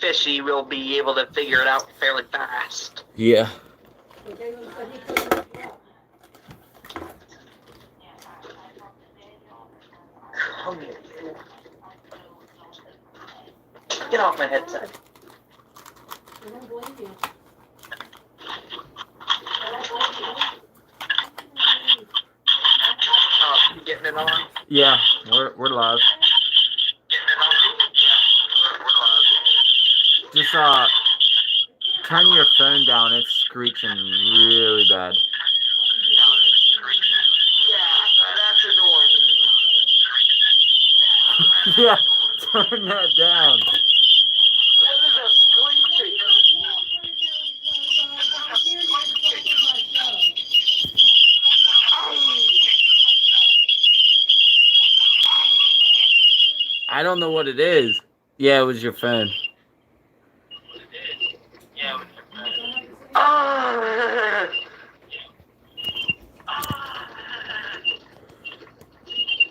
fishy, we'll be able to figure it out fairly fast. Yeah. Get off my headset. I don't blame you. Oh, you getting it on? Yeah, we're live. Getting it on? Yeah, we're live. Just turn your phone down. It's screeching really bad. Yeah, that's annoying. Yeah, turn that down. What is a screeching? I don't know what it is. Yeah, it was your phone.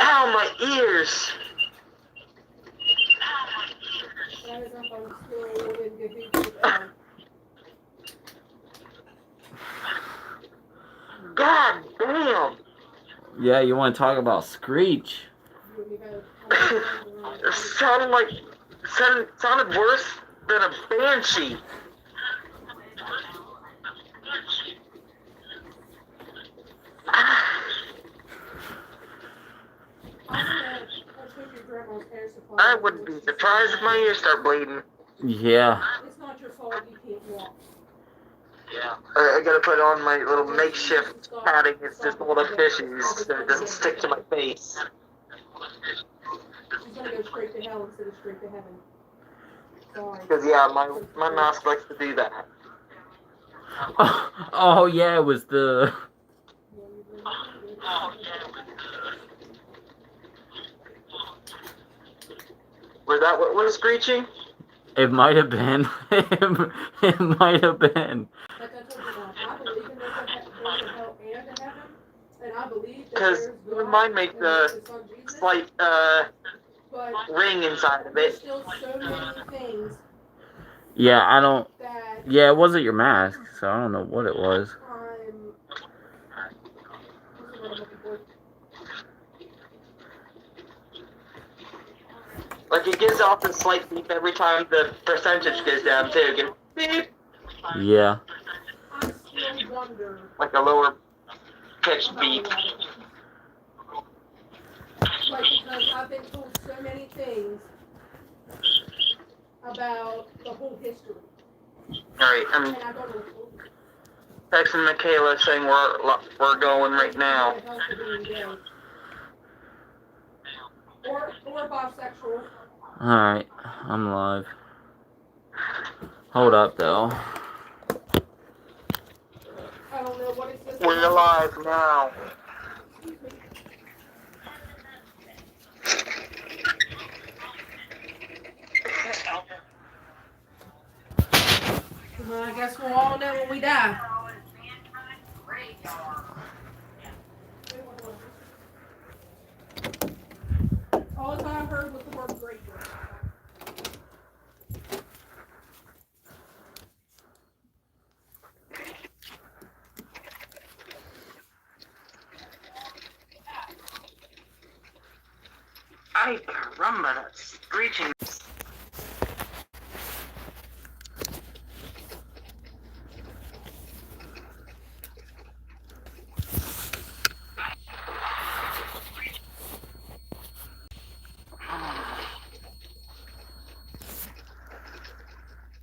Ow, my ears! God damn! Yeah, you want to talk about screech? It sounded worse than a banshee. I wouldn't be surprised if my ears start bleeding. Yeah. It's not your fault you can't walk. Yeah. I gotta put on my little makeshift padding. It's just full of fishies so it doesn't stick to my face. She's gonna go straight to hell instead of straight to heaven. Sorry. Because, yeah, my mask likes to do that. Oh yeah, it was the... Was that what was screeching? It might have been. It might have been. I believe in there's a hell and a heaven, and I believe that Because mine makes a slight ring inside of there's it. still so many things Yeah, I don't... that Yeah, it wasn't your mask, so I don't know what it was. Like, it gives off a slight beep every time the percentage goes down, too. It goes beep. Yeah. I still wonder. Like a lower pitched beep. Like, because I've been told so many things about the whole history. Alright, I'm And I don't know. texting Michaela saying we're going right now. Or bisexual. Alright, I'm live. Hold up, though. I don't know what it says. We're live now. Well, I guess we'll all know when we die. All I heard was the word great. Ay, caramba, that's screeching.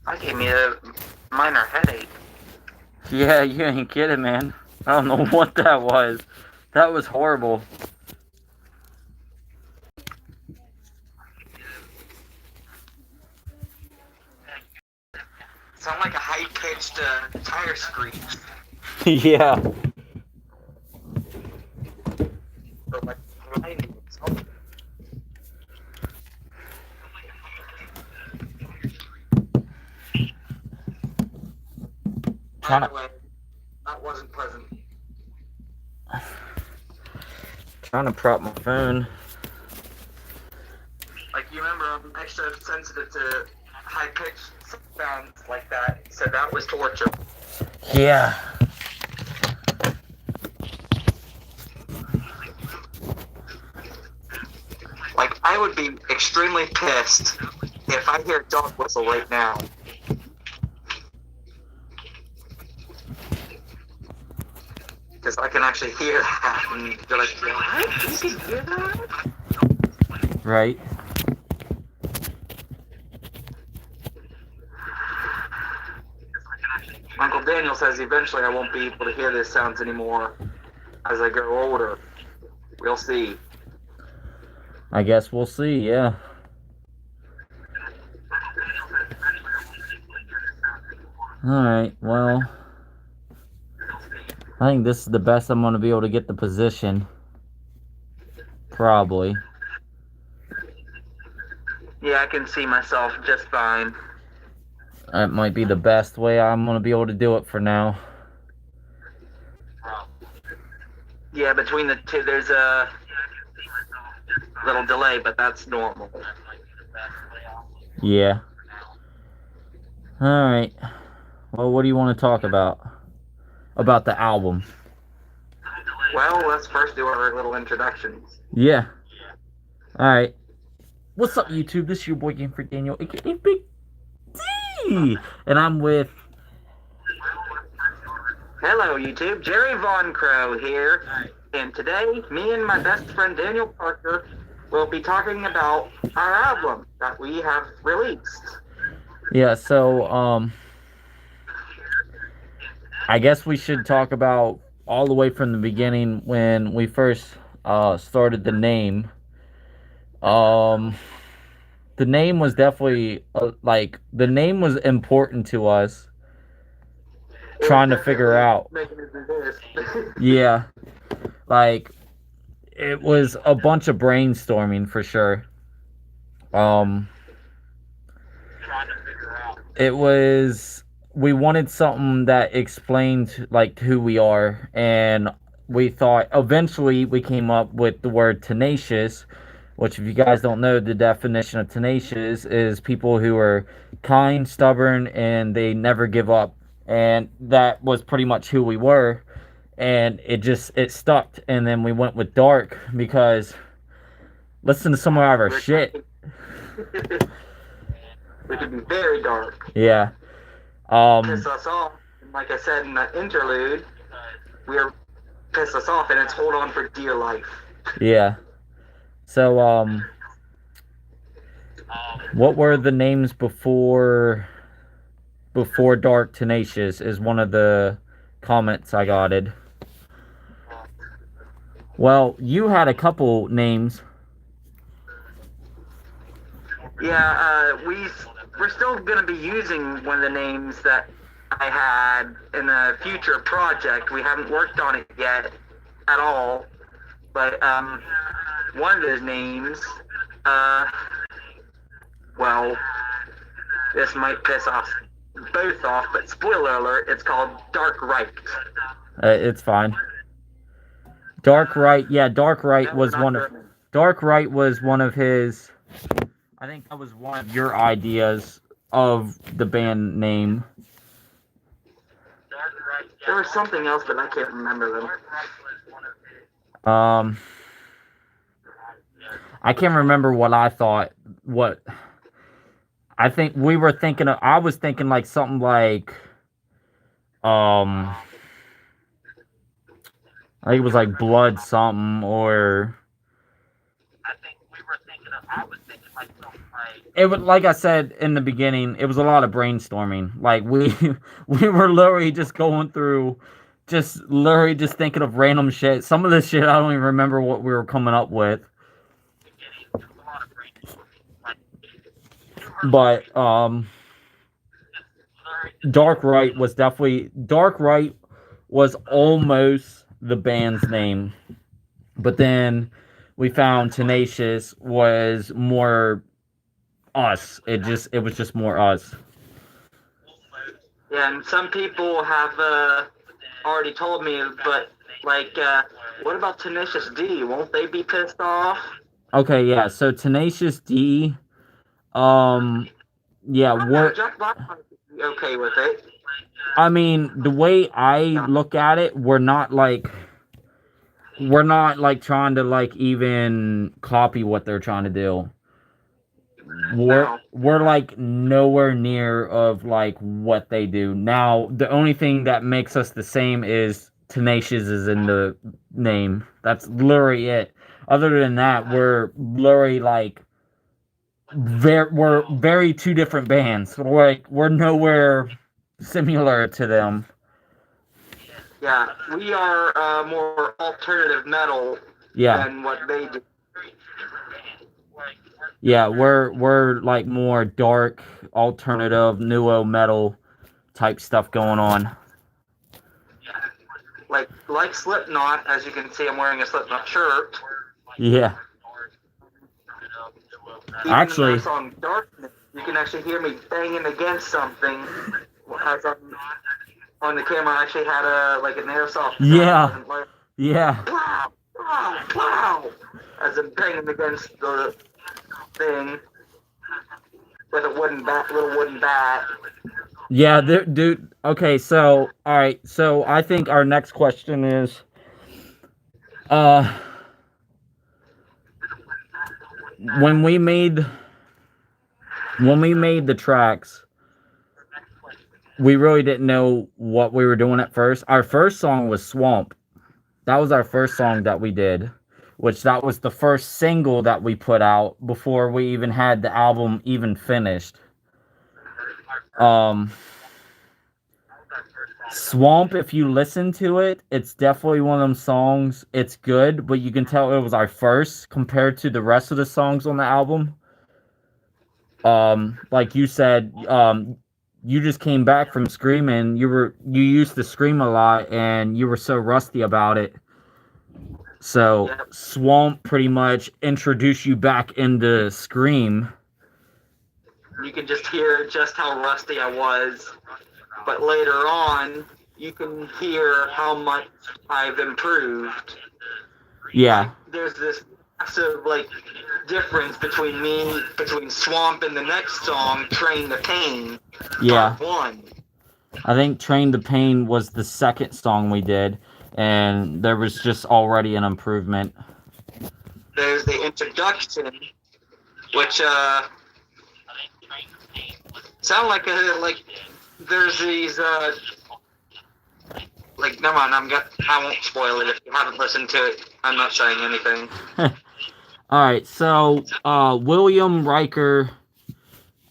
I gave me a minor headache. Yeah, you ain't kidding, man. I don't know what that was. That was horrible. Sound like a high-pitched tire screech. Yeah. Or like grinding or something. Anyway, that wasn't pleasant. Trying to prop my phone. Like, you remember, I'm extra sensitive to high-pitched sounds like that. He said that was torture. Yeah. Like, I would be extremely pissed if I hear a dog whistle right now. Because I can actually hear that, and you're like, what? You can hear that? Right. Uncle Daniel says eventually I won't be able to hear these sounds anymore as I grow older. We'll see. I guess we'll see, yeah. Alright, well, I think this is the best I'm going to be able to get the position. Probably. Yeah, I can see myself just fine. That might be the best way I'm going to be able to do it for now. Yeah, between the two, there's a little delay, but that's normal. Yeah. Alright. Well, what do you want to talk about? About the album. Well, let's first do our little introductions. Yeah. Alright. What's up, YouTube? This is your boy Game Freak Daniel, aka Big D! And I'm with... Hello, YouTube. Jerry Von Crow here. And today, me and my best friend Daniel Parker will be talking about our album that we have released. Yeah, so, I guess we should talk about all the way from the beginning when we first started the name. The name was definitely, the name was important to us. Trying to figure out. Yeah. Like, it was a bunch of brainstorming for sure. It was, we wanted something that explained like who we are, and we thought eventually we came up with the word tenacious, which if you guys don't know, the definition of tenacious is people who are kind, stubborn, and they never give up. And that was pretty much who we were, and it stuck. And then we went with dark because listen to some of our shit. We could be very dark. Yeah. Piss us off. And like I said in the interlude, we're piss us off, and it's hold on for dear life. Yeah. So, what were the names before Dark Tenacious is one of the comments I gotted. Well, you had a couple names. Yeah, we're still going to be using one of the names that I had in a future project. We haven't worked on it yet at all. But one of those names, well, this might piss us both off, but spoiler alert, it's called Dark Right. It's fine. Dark Right, yeah, Dark Right was one of... Dark Right was one of his... I think that was one of your ideas of the band name. There was something else, but I can't remember them. I can't remember what I thought. What I think we were thinking of. I was thinking like something like, I think it was like blood something, or I think we were thinking of. I was thinking like something like. it was like I said in the beginning. It was a lot of brainstorming. Like we were literally just going through, just thinking of random shit. Some of this shit I don't even remember what we were coming up with. But Dark Right was definitely was almost the band's name, but then we found Tenacious was more us. It was just more us. Yeah, and some people have already told me, but like, what about Tenacious D? Won't they be pissed off? Okay, yeah. So Tenacious D, Yeah, we're. Jack Black might be okay with it. I mean, the way I look at it, we're not like trying to like even copy what they're trying to do. No. We're like nowhere near of like what they do. Now, the only thing that makes us the same is Tenacious is in the name. That's literally it. Other than that, we're literally like we're very two different bands. We're nowhere similar to them. Yeah, we are more alternative metal Yeah. than what they do. Yeah, we're like more dark, alternative, newo metal type stuff going on. Like Slipknot, as you can see, I'm wearing a Slipknot shirt. Yeah. Even Actually, in that song Darkness, you can actually hear me banging against something. As I'm on the camera, I actually had an airsoft gun. Yeah. Like, yeah. Plow, plow, plow, as I'm banging against the thing with a little wooden bat. Yeah, dude. Okay, so all right. So I think our next question is, uh, when we made the tracks, we really didn't know what we were doing at first. Our first song was Swamp. That was our first song that we did, which that was the first single that we put out before we even had the album even finished. Swamp, if you listen to it, it's definitely one of them songs. It's good, but you can tell it was our first compared to the rest of the songs on the album. Like you said, you just came back from screaming. You used to scream a lot and you were so rusty about it. So Yep. Swamp pretty much introduced you back into Scream. You can just hear just how rusty I was. But later on, you can hear how much I've improved. Yeah. There's this massive difference between Swamp and the next song, Train the Pain. Yeah. Part 1. I think Train the Pain was the second song we did, and there was just already an improvement. There's the introduction, which sound like there's these never mind, I won't spoil it if you haven't listened to it. I'm not saying anything. Alright, so William Riker,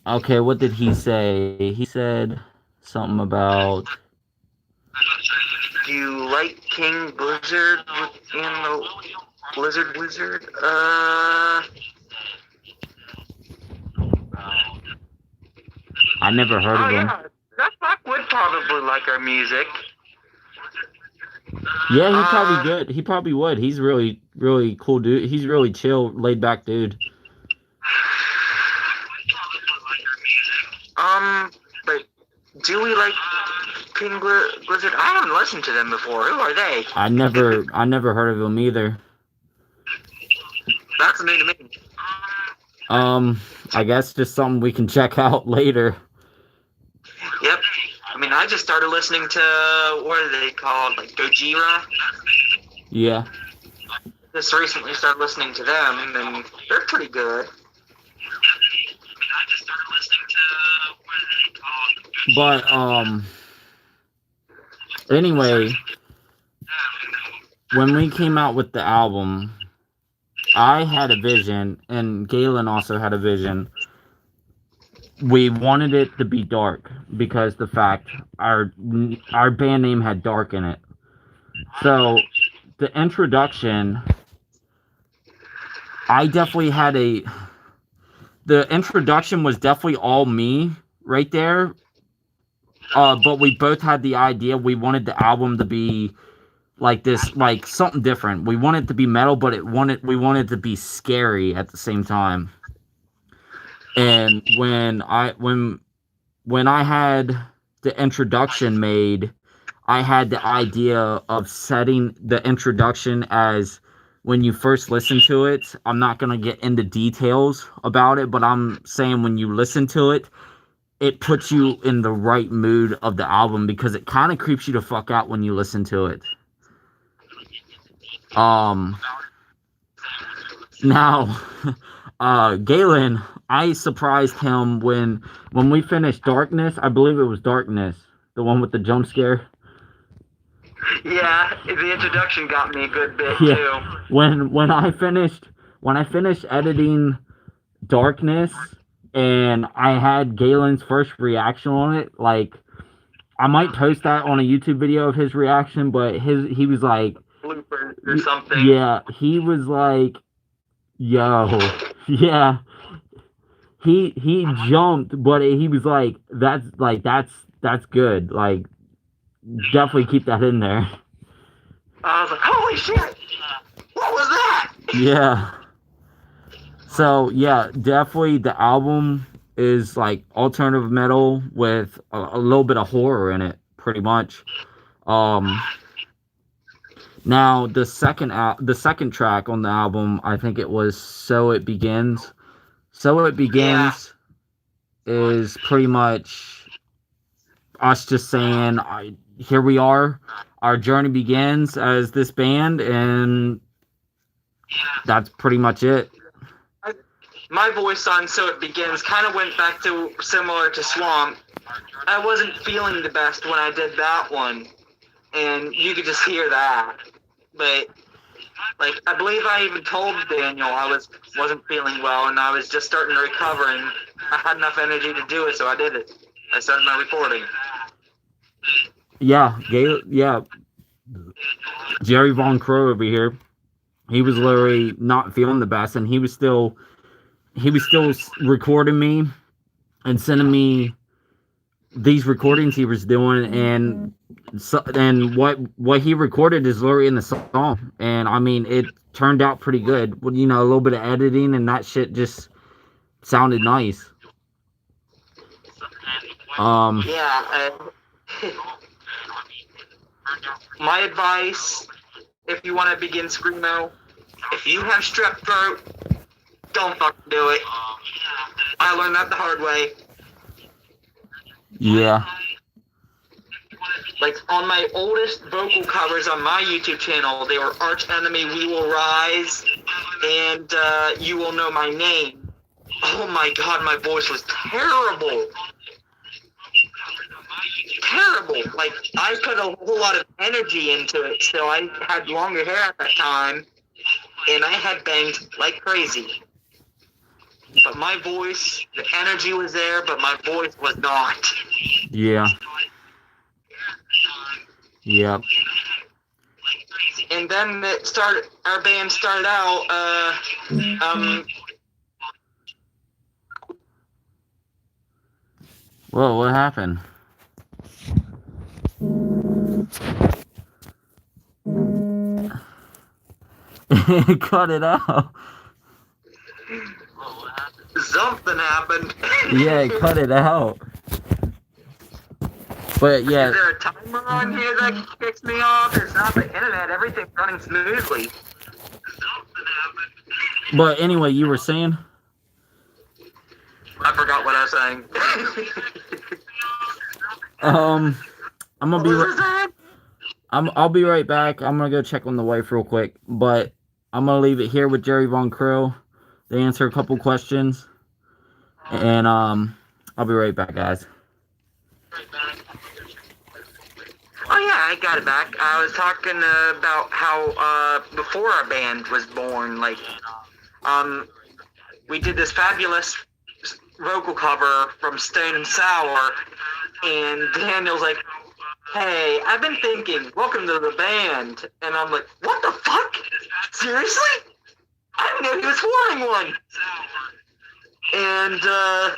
okay, what did he say? He said something about, Do you like King Blizzard in the Blizzard Wizard? I never heard of him. Yeah, that Buck would probably like our music. Yeah, he probably good. He probably would. He's really, really cool dude. He's really chill, laid back dude. But do we like King Blizzard? I haven't listened to them before. Who are they? I never heard of him either. That's new to me. I guess just something we can check out later. Yep. I mean, I just started listening to, what are they called? Gojira? Yeah. Just recently started listening to them, and they're pretty good. But, anyway, when we came out with the album, I had a vision, and Galen also had a vision. We wanted it to be dark because the fact our band name had dark in it. So the introduction, the introduction was definitely all me right there. But we both had the idea we wanted the album to be like this, like something different. We wanted it to be metal, but we wanted it to be scary at the same time. And when I had the introduction made, I had the idea of setting the introduction as when you first listen to it. I'm not going to get into details about it, but I'm saying when you listen to it, it puts you in the right mood of the album because it kind of creeps you the fuck out when you listen to it. Now, Galen, I surprised him when we finished Darkness. I believe it was Darkness, the one with the jump scare. Yeah, the introduction got me a good bit Yeah. too. When I finished editing Darkness and I had Galen's first reaction on it, like I might post that on a YouTube video of his reaction, but he was like Bloopers or something. Yeah, he was like, yo, yeah. He jumped, but he was like, that's good. Like, definitely keep that in there. I was like, holy shit! What was that? Yeah. So yeah, definitely the album is like alternative metal with a little bit of horror in it, pretty much. Now the second track on the album, I think it was "So It Begins." "So It Begins" is pretty much us just saying, "Here we are. Our journey begins as this band," and that's pretty much it. My voice on "So It Begins" kind of went back to similar to Swamp. I wasn't feeling the best when I did that one, and you could just hear that. But like, I believe I even told Daniel I wasn't feeling well, and I was just starting to recover, and I had enough energy to do it, so I did it. I started my recording. Yeah, Jerry Von Crow over here. He was literally not feeling the best, and he was still recording me and sending me these recordings he was doing, and what he recorded is literally in the song, and I mean it turned out pretty good. You know, a little bit of editing, and that shit just sounded nice. Yeah. My advice, if you want to begin screamo, if you have strep throat, don't fucking do it. I learned that the hard way. Yeah. Like, on my oldest vocal covers on my YouTube channel, they were Arch Enemy, We Will Rise, and You Will Know My Name. Oh my god, my voice was terrible. Terrible. Like, I put a whole lot of energy into it, so I had longer hair at that time, and I had banged like crazy. But my voice, the energy was there, but my voice was not. Yeah. Yep. And then our band started out, Whoa, what happened? Cut it out. something happened. Yeah, cut it out. But yeah. Is there a timer on here that kicks me off? It's not the internet. Everything's running smoothly. But anyway, you were saying? I forgot what I was saying. I'm gonna I'll be right back. I'm gonna go check on the wife real quick, but I'm gonna leave it here with Jerry Von Crow to answer a couple questions, and I'll be right back, guys. Oh yeah, I got it back. I was talking about how before our band was born, like, we did this fabulous vocal cover from Stone and Sour, and Daniel's like, hey, I've been thinking, welcome to the band. And I'm like, what the fuck? Seriously? I didn't know he was forming one. And I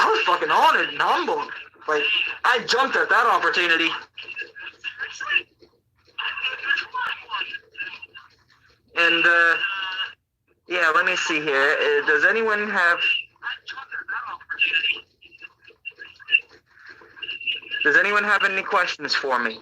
was fucking honored and humbled. Like, I jumped at that opportunity. And yeah, let me see here. Does anyone have any questions for me?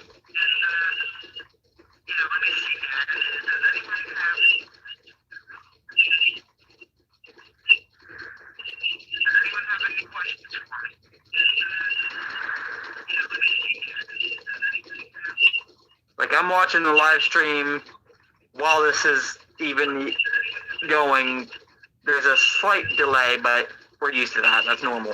I'm watching the live stream while this is even going. There's a slight delay, but we're used to that. That's normal.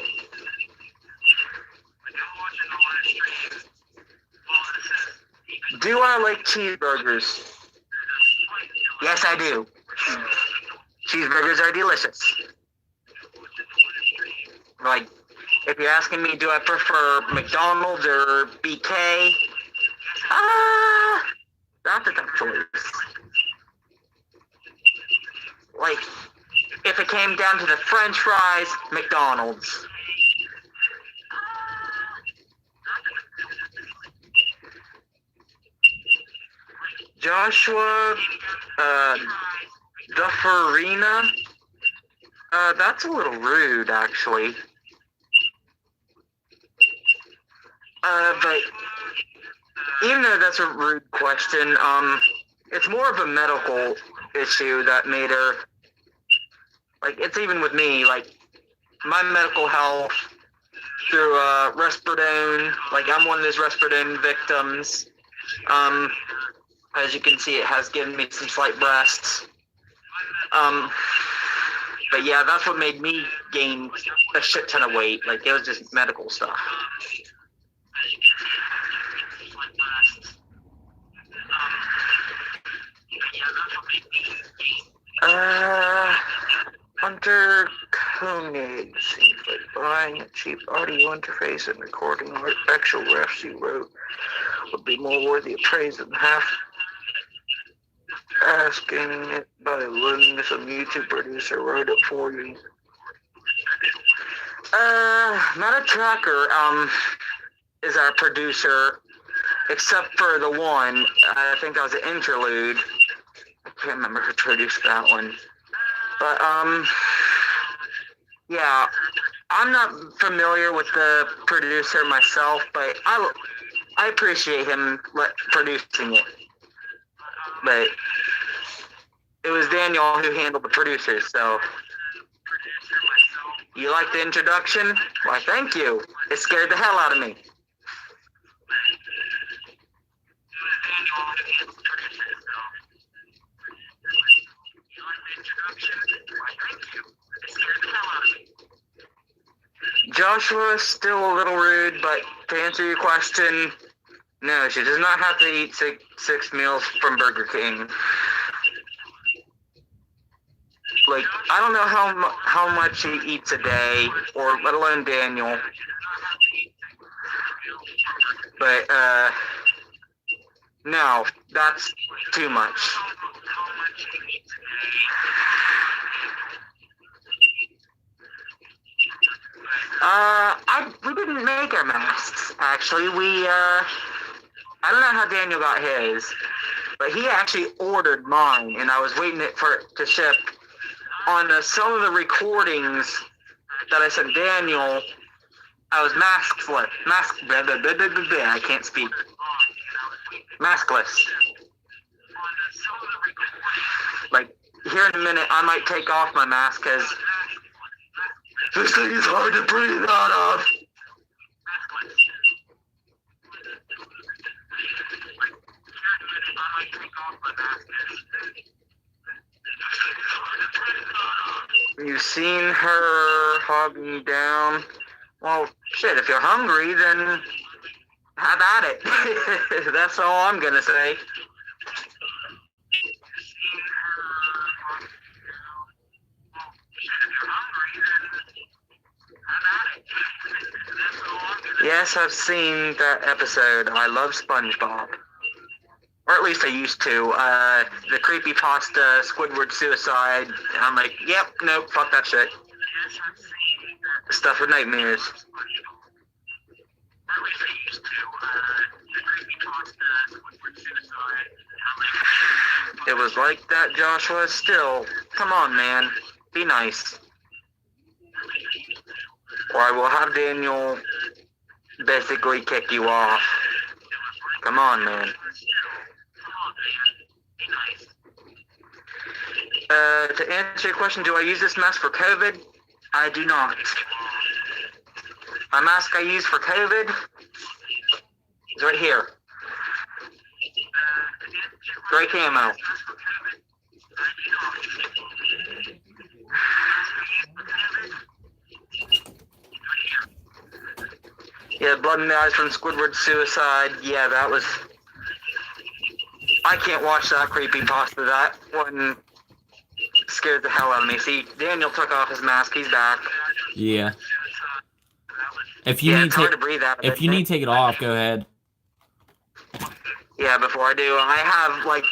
Do I like cheeseburgers? Yes, I do. Cheeseburgers are delicious. Like, if you're asking me, do I prefer McDonald's or BK? That's a tough choice. Like, if it came down to the French fries, McDonald's. Joshua, Dufferina, that's a little rude, actually. But even though that's a rude question, it's more of a medical issue that made her, like, it's even with me, like, my medical health through, Risperidone, like, I'm one of those Risperidone victims. As you can see, it has given me some slight breasts. But yeah, that's what made me gain a shit ton of weight. Like, it was just medical stuff. Hunter Koenig seems like buying a cheap audio interface and recording actual refs you wrote would be more worthy of praise than half asking it by learning some YouTube producer wrote it for you. Meta Tracker, is our producer, except for the one, I think that was an interlude. I can't remember who produced that one. But, yeah, I'm not familiar with the producer myself, but I appreciate him producing it. But it was Daniel who handled the producers, so. You like the introduction? Why, thank you. It scared the hell out of me. Joshua is still a little rude, but to answer your question, no, she does not have to eat six meals from Burger King. Like, I don't know how much she eats a day, or let alone Daniel. But, no, that's too much. We didn't make our masks, actually. I don't know how Daniel got his, but he actually ordered mine, and I was waiting for it to ship. On some of the recordings that I sent Daniel, I was I can't speak. Maskless. Like, here in a minute, I might take off my mask, because this thing is hard to breathe out of. You've seen her hogging down. Well, shit, if you're hungry, then have at it. That's all I'm gonna say. Yes, I've seen that episode. I love SpongeBob. Or at least I used to. The creepypasta Squidward suicide. I'm like, yep, nope, fuck that shit. Stuff with nightmares. It was like that, Joshua. Still, come on, man. Be nice. Or I will have Daniel basically kick you off. Come on, man. To answer your question, do I use this mask for COVID? I do not. My mask I use for COVID is right here. Gray camo. Yeah, Blood in the Eyes from Squidward's Suicide. Yeah, that was... I can't watch that creepypasta. That one scared the hell out of me. See, Daniel took off his mask. He's back. Yeah. If you Yeah, need it's to, hard to breathe out of if it. you need to take it off, go ahead. Yeah, before I do, I have, like,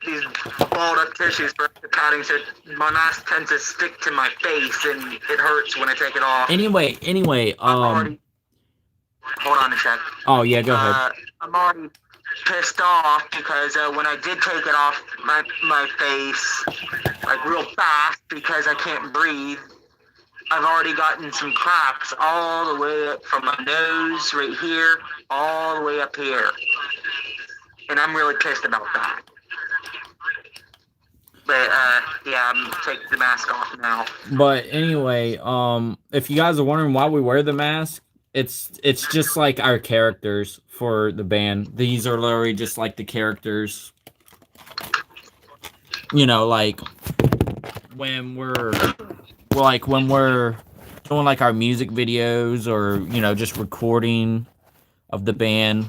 these balled up tissues for the padding, so my mask tends to stick to my face, and it hurts when I take it off. Anyway, I'm already... Hold on a sec. Oh, yeah, go ahead. I'm already pissed off because when I did take it off my face, like, real fast because I can't breathe, I've already gotten some cracks all the way up from my nose right here, all the way up here. And I'm really pissed about that. But, yeah, I'm taking the mask off now. But anyway, if you guys are wondering why we wear the mask, it's just like our characters for the band. These are literally just like the characters. You know, like when we're doing like our music videos or, you know, just recording of the band.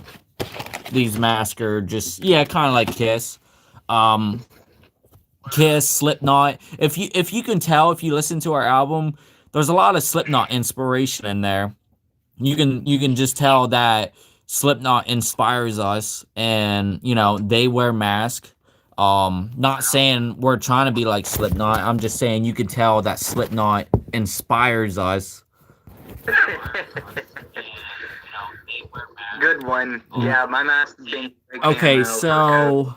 These masks are just, yeah, kind of like Kiss. Kiss, Slipknot. If you can tell, if you listen to our album, there's a lot of Slipknot inspiration in there. You can just tell that Slipknot inspires us, and you know they wear masks. Not saying we're trying to be like Slipknot. I'm just saying you can tell that Slipknot inspires us. Good one. Yeah, my mask is being... Okay, so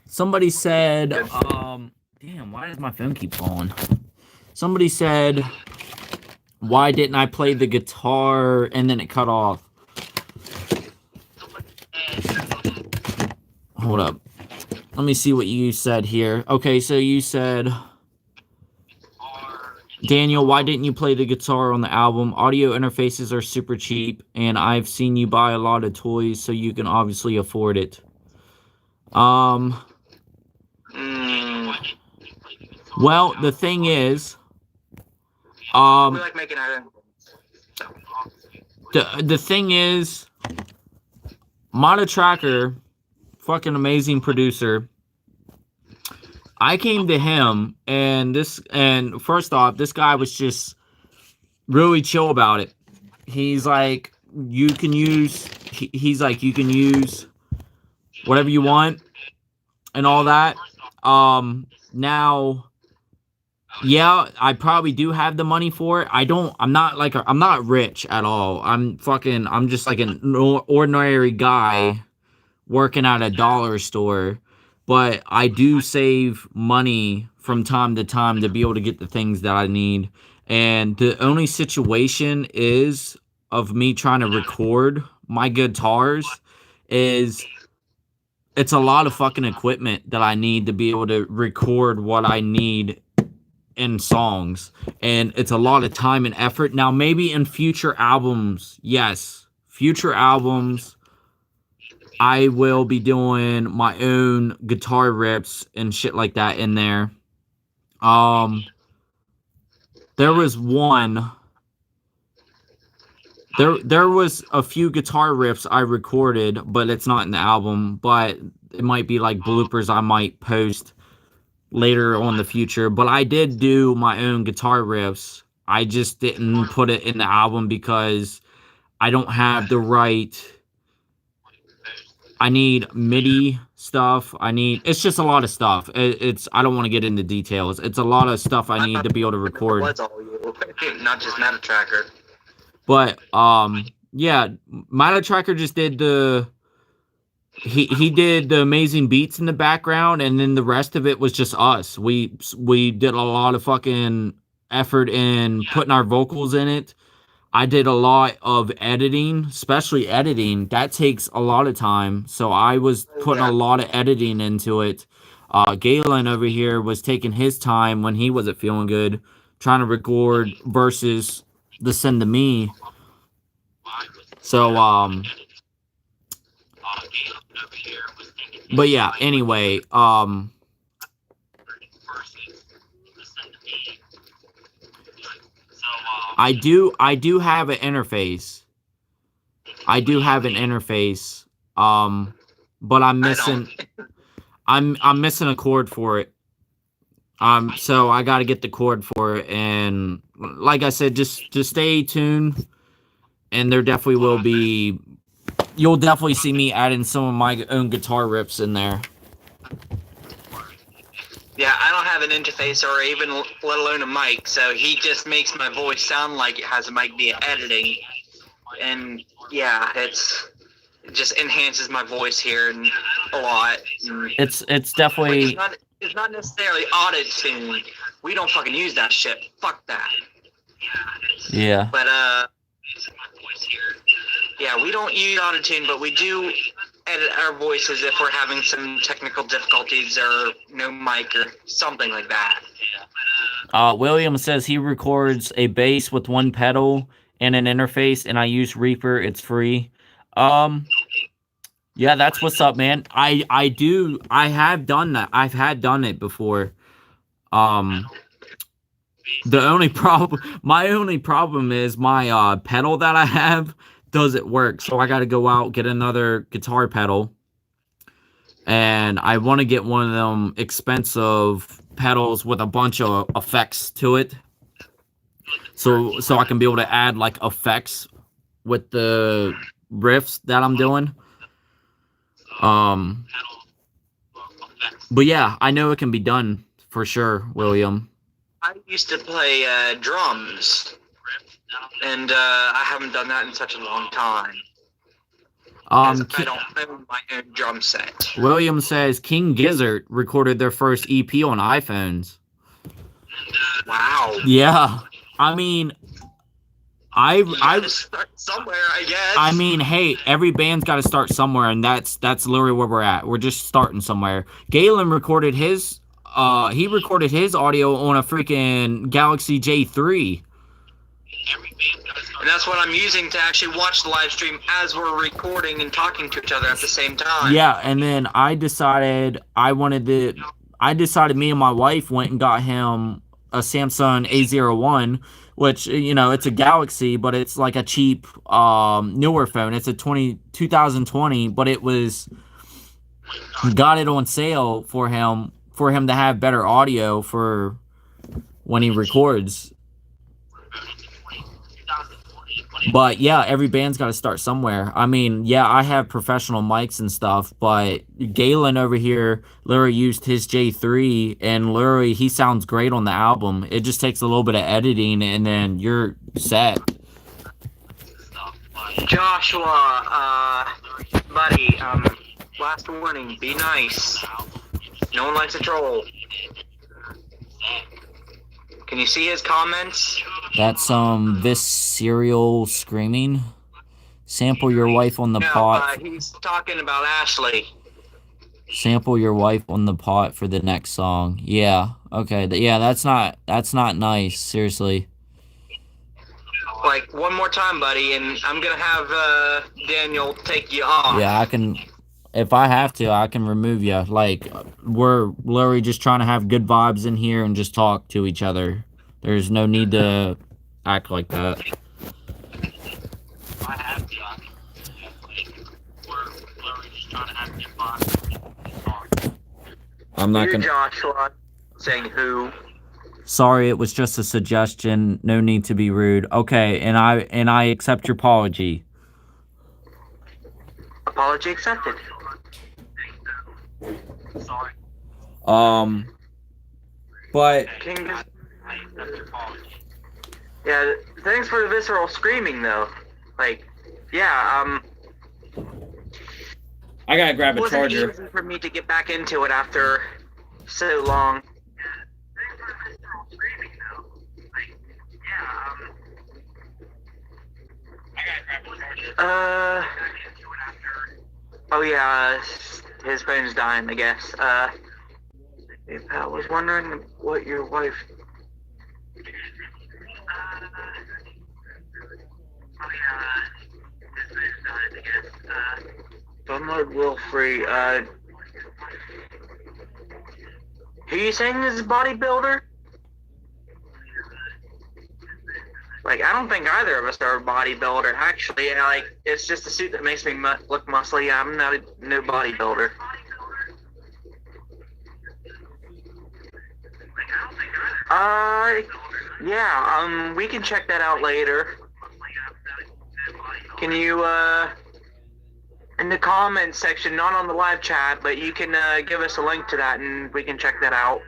somebody said, damn, why does my phone keep falling? Somebody said, why didn't I play the guitar? And then it cut off. Hold up. Let me see what you said here. Okay, so you said, Daniel, why didn't you play the guitar on the album? Audio interfaces are super cheap, and I've seen you buy a lot of toys, so you can obviously afford it. Well, the thing is, we like making our own. the thing is, Mata Tracker, fucking amazing producer. I came to him, and first off, this guy was just really chill about it. He's like, you can use whatever you want and all that. Now, yeah, I probably do have the money for it. I'm not rich at all. I'm just like an ordinary guy working at a dollar store, but I do save money from time to time to be able to get the things that I need. And the only situation is of me trying to record my guitars is it's a lot of fucking equipment that I need to be able to record what I need in songs, and it's a lot of time and effort. Now, maybe in future albums, yes, future albums, I will be doing my own guitar rips and shit like that in there. There was one. There was a few guitar riffs I recorded, but it's not in the album. But it might be like bloopers I might post later on in the future. But I did do my own guitar riffs. I just didn't put it in the album because I don't have the right... I need MIDI stuff. It's just a lot of stuff. I don't want to get into details. It's a lot of stuff I need to be able to record. That's all you, not just Meta Tracker. But, yeah, Meta Tracker just did he did the amazing beats in the background, and then the rest of it was just us. We did a lot of fucking effort in putting our vocals in it. I did a lot of editing, especially editing. That takes a lot of time. So I was putting a lot of editing into it. Galen over here was taking his time when he wasn't feeling good, trying to record versus the send to me. So, But yeah, anyway, I do have an interface. I do have an interface. But I'm missing I'm missing a cord for it. So I got to get the cord for it, and like I said, just stay tuned, and there definitely will be. You'll definitely see me adding some of my own guitar riffs in there. Yeah, I don't have an interface or even let alone a mic, so he just makes my voice sound like it has a mic via editing, and yeah, it just enhances my voice here a lot. It's definitely. Like it's not necessarily auto-tuned. We don't fucking use that shit. Fuck that. Yeah. But yeah, we don't use auto-tune, but we do edit our voices if we're having some technical difficulties or no mic or something like that. William says he records a bass with one pedal and an interface, and I use Reaper. It's free. Yeah, that's what's up, man. I have done that. I've done it before. The only my only problem is my pedal that I have doesn't work, so I got to go out get another guitar pedal, and I want to get one of them expensive pedals with a bunch of effects to it, so I can be able to add like effects with the riffs that I'm doing. But yeah, I know it can be done for sure, William. I used to play drums, and I haven't done that in such a long time. I don't own my own drum set. William says King Gizzard recorded their first EP on iPhones. Wow. Yeah, I mean, I start somewhere, I guess. I mean, hey, every band's got to start somewhere, and that's literally where we're at. We're just starting somewhere. Galen recorded his audio on a freaking Galaxy J3. And that's what I'm using to actually watch the live stream as we're recording and talking to each other at the same time. Yeah, and then I decided me and my wife went and got him a Samsung A01, which, you know, it's a Galaxy, but it's like a cheap newer phone. It's a 2020, but got it on sale for him to have better audio for when he records. But yeah, every band's got to start somewhere. I mean, yeah, I have professional mics and stuff, but Galen over here literally used his J3, and literally he sounds great on the album. It just takes a little bit of editing, and then you're set. Joshua, buddy, last warning, be nice. No one likes a troll. Can you see his comments? That's this serial screaming. Sample your wife on the pot. He's talking about Ashley. Sample your wife on the pot for the next song. Yeah. Okay. Yeah, that's not nice. Seriously. Like, one more time, buddy, and I'm gonna have Daniel take you off. Yeah, I can. If I have to, I can remove you. Like, we're literally just trying to have good vibes in here and just talk to each other. There's no need to act like that. I have to. We're literally just trying to have good vibes. I'm not gonna. Joshua saying who? Sorry, it was just a suggestion. No need to be rude. Okay, and I accept your apology. Apology accepted. Sorry. But yeah, thanks for the visceral screaming though. Like, yeah, I gotta grab a charger. It wasn't easy for me to get back into it after so long. Oh yeah, his phone's dying, I guess. I was wondering what your wife... Download will free. Who you saying is a bodybuilder? Like, I don't think either of us are a bodybuilder. Actually, like, it's just a suit that makes me look muscly. I'm not no bodybuilder. Yeah, we can check that out later. Can you, in the comments section, not on the live chat, but you can give us a link to that and we can check that out.